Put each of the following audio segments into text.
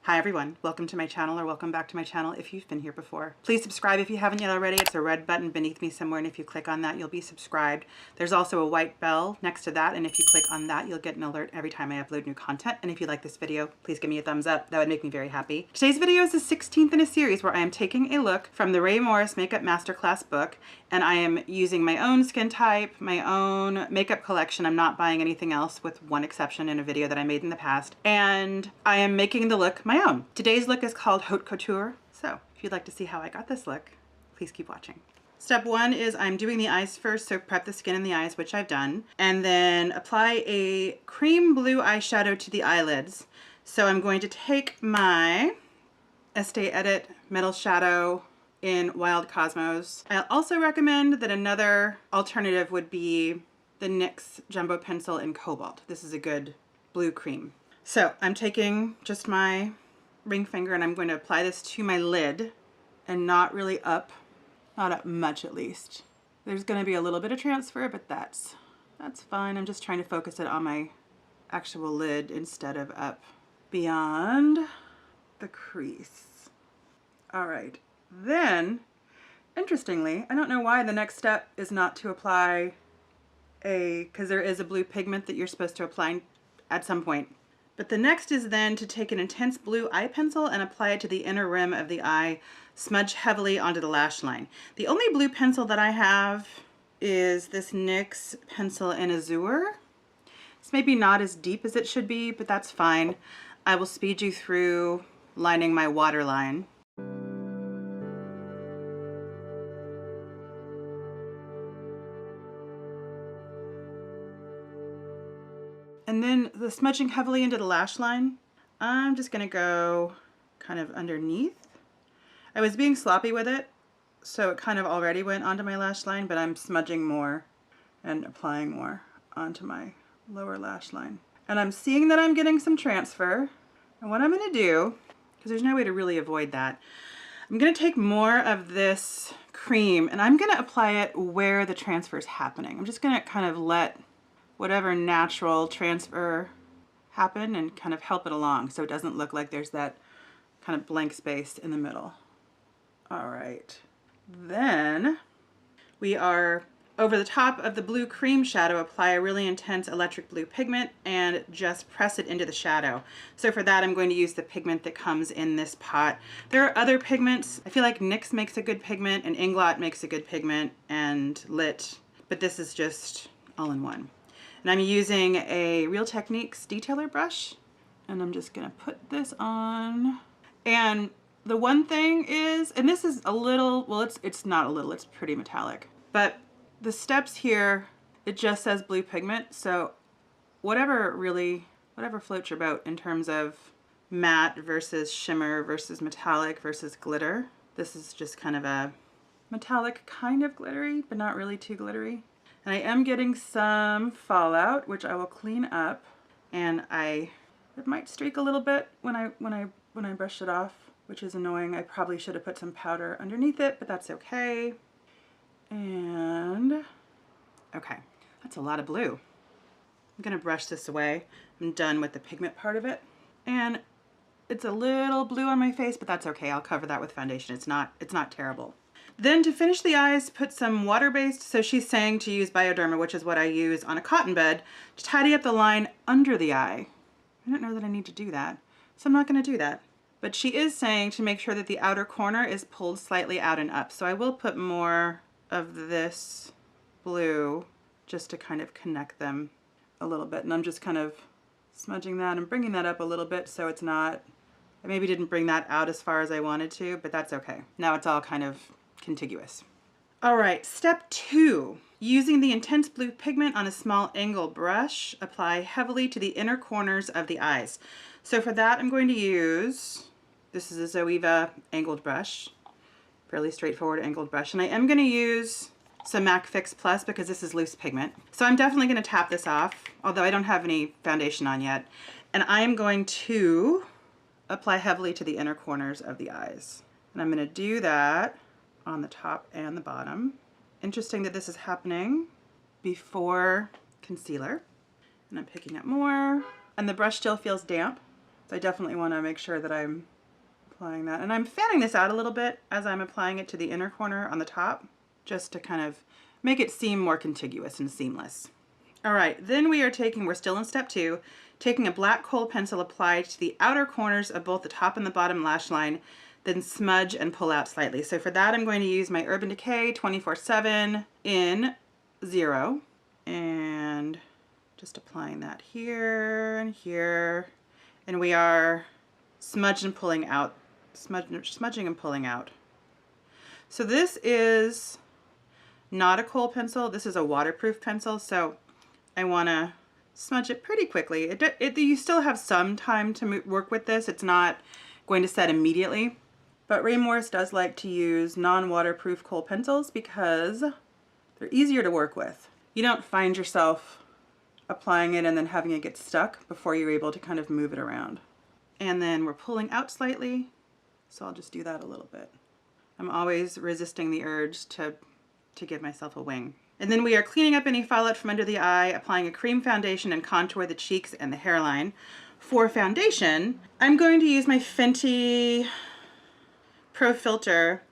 Hi everyone, welcome to my channel, or welcome back to my channel if you've been here before. Please subscribe if you haven't yet already. It's a red button beneath me somewhere, and if you click on that, you'll be subscribed. There's also a white bell next to that, and if you click on that, you'll get an alert every time I upload new content. And if you like this video, please give me a thumbs up. That would make me very happy. Today's video is the 16th in a series where I am taking a look from the Rae Morris Makeup Masterclass book, and I am using my own skin type, my own makeup collection. I'm not buying anything else, with one exception in a video that I made in the past. And I am making the look my own. Today's look is called Haute Couture. So if you'd like to see how I got this look, please keep watching. Step one is I'm doing the eyes first, so prep the skin in the eyes, which I've done, and then apply a cream blue eyeshadow to the eyelids. So I'm going to take my Estee Edit Metal Shadow in Wild Cosmos. I also recommend that another alternative would be the NYX Jumbo Pencil in Cobalt. This is a good blue cream. So I'm taking just my ring finger and I'm going to apply this to my lid, and not really up, not up much at least. There's going to be a little bit of transfer, but that's fine. I'm just trying to focus it on my actual lid instead of up beyond the crease. All right. Then, interestingly, I don't know why the next step is not to apply because there is a blue pigment that you're supposed to apply at some point. But the next is then to take an intense blue eye pencil and apply it to the inner rim of the eye, smudge heavily onto the lash line. The only blue pencil that I have is this NYX pencil in Azure. It's maybe not as deep as it should be, but that's fine. I will speed you through lining my waterline. And then the smudging heavily into the lash line, I'm just gonna go kind of underneath. I was being sloppy with it, so it kind of already went onto my lash line, but I'm smudging more and applying more onto my lower lash line. And I'm seeing that I'm getting some transfer. And what I'm gonna do, because there's no way to really avoid that, I'm gonna take more of this cream and I'm gonna apply it where the transfer is happening. I'm just gonna kind of let whatever natural transfer happen and kind of help it along so it doesn't look like there's that kind of blank space in the middle. All right, then we are over the top of the blue cream shadow, apply a really intense electric blue pigment and just press it into the shadow. So for that, I'm going to use the pigment that comes in this pot. There are other pigments. I feel like NYX makes a good pigment and Inglot makes a good pigment and Lit, but this is just all in one. And I'm using a Real Techniques detailer brush, and I'm just gonna put this on. And the one thing is, and this is a little, well, it's not a little, it's pretty metallic, but the steps here, it just says blue pigment. So whatever floats your boat in terms of matte versus shimmer versus metallic versus glitter. This is just kind of a metallic, kind of glittery, but not really too glittery. And I am getting some fallout, which I will clean up, and it might streak a little bit when I brush it off, which is annoying. I probably should have put some powder underneath it, but that's okay. And okay, that's a lot of blue. I'm gonna brush this away. I'm done with the pigment part of it, and it's a little blue on my face, but that's okay. I'll cover that with foundation. It's not terrible. Then to finish the eyes, put some water-based, so she's saying to use Bioderma, which is what I use on a cotton bed, to tidy up the line under the eye. I don't know that I need to do that, so I'm not going to do that. But she is saying to make sure that the outer corner is pulled slightly out and up. So I will put more of this blue just to kind of connect them a little bit. And I'm just kind of smudging that and bringing that up a little bit so it's not, I maybe didn't bring that out as far as I wanted to, but that's okay. Now it's all kind of contiguous. All right, step 2, using the intense blue pigment on a small angle brush, apply heavily to the inner corners of the eyes. So for that, I'm going to use, this is a Zoeva angled brush, fairly straightforward angled brush, and I am going to use some MAC Fix Plus because this is loose pigment. So I'm definitely going to tap this off, although I don't have any foundation on yet, and I'm going to apply heavily to the inner corners of the eyes. And I'm going to do that on the top and the bottom. Interesting that this is happening before concealer. And I'm picking up more. And the brush still feels damp. So I definitely want to make sure that I'm applying that. And I'm fanning this out a little bit as I'm applying it to the inner corner on the top, just to kind of make it seem more contiguous and seamless. All right, then we're still in step 2, taking a black kohl pencil applied to the outer corners of both the top and the bottom lash line, then smudge and pull out slightly. So for that, I'm going to use my Urban Decay 24/7 in 0, and just applying that here and here. And we are smudging and pulling out, smudging and pulling out. So this is not a kohl pencil, this is a waterproof pencil, so I want to smudge it pretty quickly. You still have some time to work with this. It's not going to set immediately, but Rae Morris does like to use non-waterproof kohl pencils because they're easier to work with. You don't find yourself applying it and then having it get stuck before you're able to kind of move it around. And then we're pulling out slightly, so I'll just do that a little bit. I'm always resisting the urge to give myself a wing. And then we are cleaning up any fallout from under the eye, applying a cream foundation and contour the cheeks and the hairline. For foundation, I'm going to use my Fenty Pro Filter.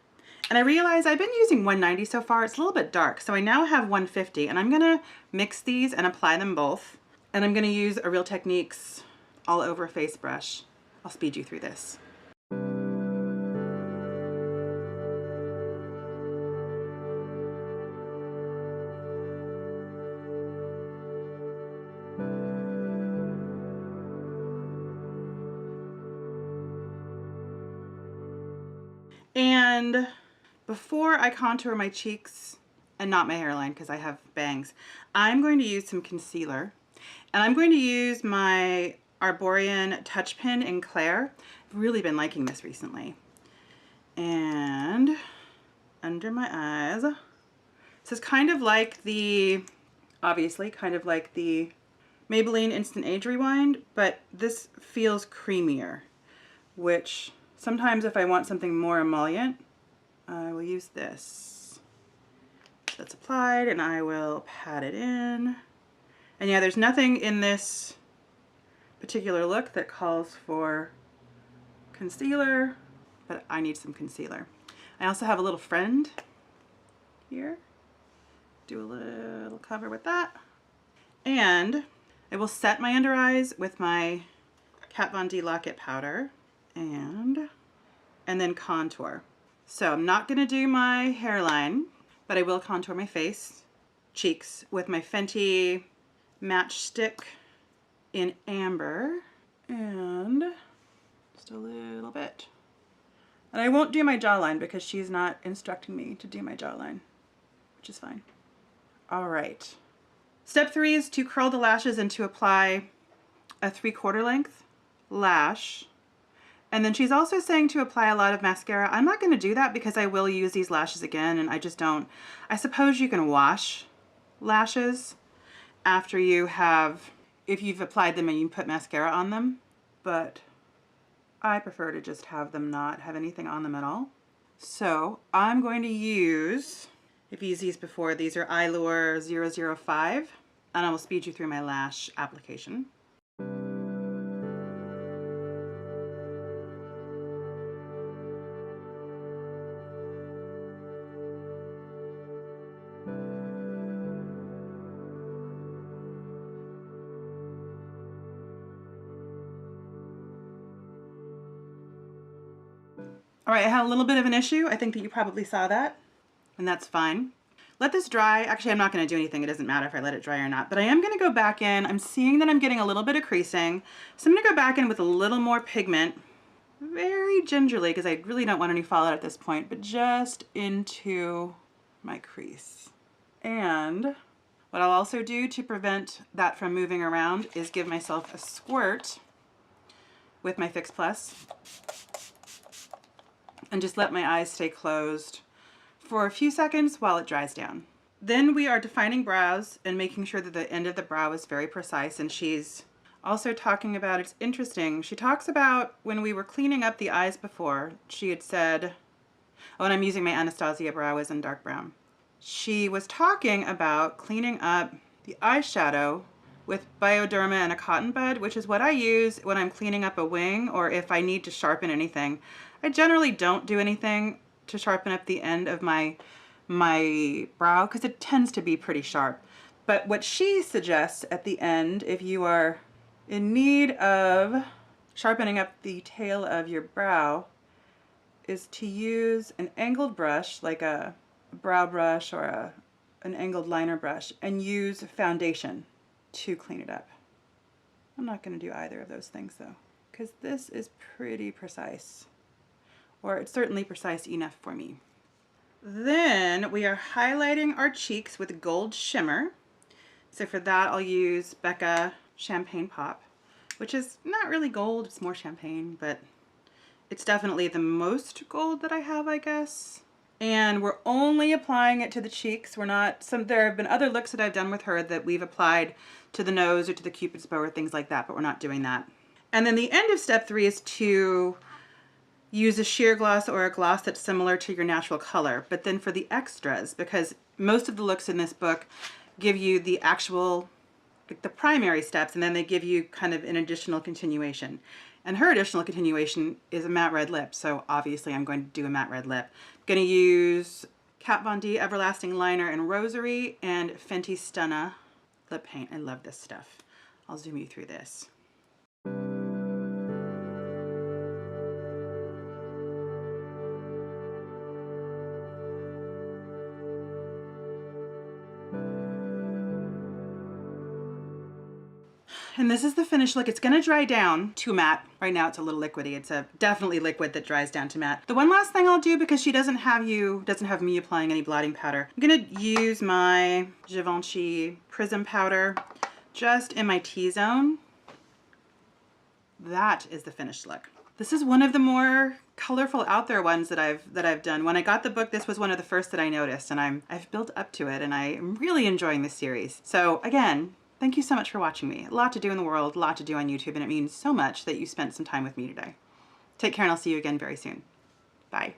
And I realize I've been using 190 so far. It's a little bit dark, so I now have 150. And I'm going to mix these and apply them both. And I'm going to use a Real Techniques all over face brush. I'll speed you through this. And before I contour my cheeks, and not my hairline because I have bangs, I'm going to use some concealer. And I'm going to use my Arborian Touch Pen in Claire. I've really been liking this recently. And under my eyes. This is kind of like the, obviously, kind of like the Maybelline Instant Age Rewind, but this feels creamier, which sometimes if I want something more emollient, I will use this. That's applied, and I will pat it in. And yeah, there's nothing in this particular look that calls for concealer, but I need some concealer. I also have a little friend here. Do a little cover with that. And I will set my under eyes with my Kat Von D Lock-It powder and then contour. So I'm not gonna do my hairline, but I will contour my face, cheeks with my Fenty Matchstick in Amber, and just a little bit. And I won't do my jawline because she's not instructing me to do my jawline, which is fine. All right. Step 3 is to curl the lashes and to apply a 3/4 length lash. And then she's also saying to apply a lot of mascara. I'm not going to do that because I will use these lashes again, and I just don't. I suppose you can wash lashes after you have, if you've applied them and you put mascara on them, but I prefer to just have them not have anything on them at all. So I'm going to use, I've used these before, these are Eyelure 005, and I will speed you through my lash application. All right, I had a little bit of an issue. I think that you probably saw that, and that's fine. Let this dry. Actually, I'm not going to do anything. It doesn't matter if I let it dry or not, but I am going to go back in. I'm seeing that I'm getting a little bit of creasing, so I'm going to go back in with a little more pigment, very gingerly, because I really don't want any fallout at this point, but just into my crease. And what I'll also do to prevent that from moving around is give myself a squirt with my Fix Plus and just let my eyes stay closed for a few seconds while it dries down. Then we are defining brows and making sure that the end of the brow is very precise, and she's also talking about, it's interesting, she talks about when we were cleaning up the eyes before, she had said, oh, and I'm using my Anastasia Brow Wiz in dark brown. She was talking about cleaning up the eyeshadow with Bioderma and a cotton bud, which is what I use when I'm cleaning up a wing or if I need to sharpen anything. I generally don't do anything to sharpen up the end of my brow because it tends to be pretty sharp. But what she suggests at the end, if you are in need of sharpening up the tail of your brow, is to use an angled brush, like a brow brush or an angled liner brush, and use foundation to clean it up. I'm not going to do either of those things though, because this is pretty precise, or it's certainly precise enough for me. Then we are highlighting our cheeks with gold shimmer. So for that I'll use Becca Champagne Pop, which is not really gold, it's more champagne, but it's definitely the most gold that I have, I guess. And we're only applying it to the cheeks. We're not, there have been other looks that I've done with her that we've applied to the nose or to the Cupid's bow or things like that, but we're not doing that. And then the end of step 3 is to use a sheer gloss or a gloss that's similar to your natural color. But then for the extras, because most of the looks in this book give you the actual, like the primary steps, and then they give you kind of an additional continuation. And her additional continuation is a matte red lip, so obviously I'm going to do a matte red lip. I'm going to use Kat Von D Everlasting Liner in Rosary and Fenty Stunna lip paint. I love this stuff. I'll zoom you through this. And this is the finished look. It's gonna dry down to matte. Right now it's a little liquidy. It's a definitely liquid that dries down to matte. The one last thing I'll do, because she doesn't have me applying any blotting powder, I'm gonna use my Givenchy Prism powder just in my T-zone. That is the finished look. This is one of the more colorful out there ones that I've done. When I got the book, this was one of the first that I noticed, and I've built up to it, and I'm really enjoying this series. So again, thank you so much for watching me. A lot to do in the world, a lot to do on YouTube, and it means so much that you spent some time with me today. Take care, and I'll see you again very soon. Bye.